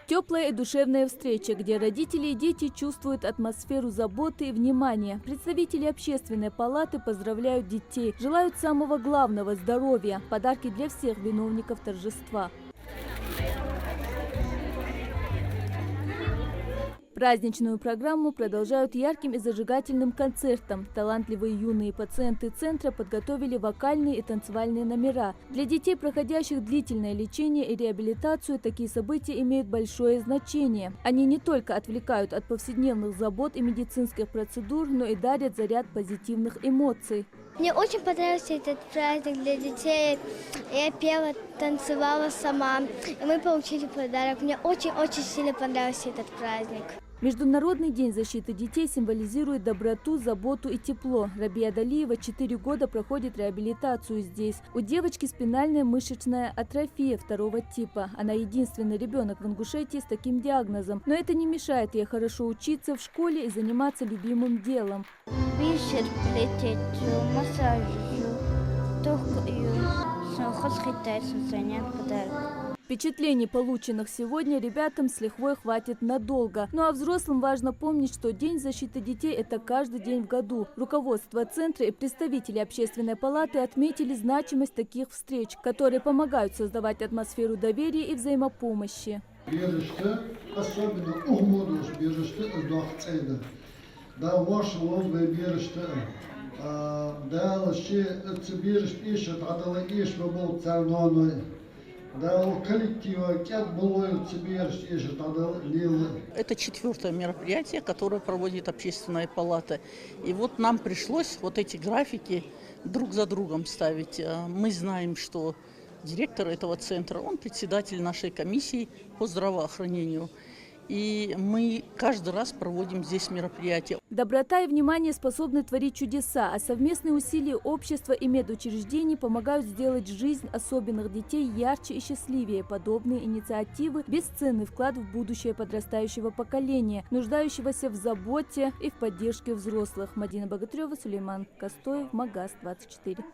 Теплая и душевная встреча, где родители и дети чувствуют атмосферу заботы и внимания. Представители общественной палаты поздравляют детей, желают самого главного – здоровья, подарки для всех виновников торжества. Праздничную программу продолжают ярким и зажигательным концертом. Талантливые юные пациенты центра подготовили вокальные и танцевальные номера. Для детей, проходящих длительное лечение и реабилитацию, такие события имеют большое значение. Они не только отвлекают от повседневных забот и медицинских процедур, но и дарят заряд позитивных эмоций. Мне очень понравился этот праздник для детей. Я пела, танцевала сама, и мы получили подарок. Мне очень-очень сильно понравился этот праздник. Международный день защиты детей символизирует доброту, заботу и тепло. Рабия Далиева 4 года проходит реабилитацию здесь. У девочки спинальная мышечная атрофия 2-го типа. Она единственный ребенок в Ингушетии с таким диагнозом. Но это не мешает ей хорошо учиться в школе и заниматься любимым делом. Впечатлений, полученных сегодня, ребятам с лихвой хватит надолго. Ну а взрослым важно помнить, что День защиты детей – это каждый день в году. Руководство центра и представители общественной палаты отметили значимость таких встреч, которые помогают создавать атмосферу доверия и взаимопомощи. Это 4-е мероприятие, которое проводит общественная палата. И вот нам пришлось вот эти графики друг за другом ставить. Мы знаем, что директор этого центра, он председатель нашей комиссии по здравоохранению. И мы каждый раз проводим здесь мероприятия. Доброта и внимание способны творить чудеса, а совместные усилия общества и медучреждений помогают сделать жизнь особенных детей ярче и счастливее. Подобные инициативы – бесценный вклад в будущее подрастающего поколения, нуждающегося в заботе и в поддержке взрослых. Мадина Богатырева, Сулейман Костоев, Магаз 24.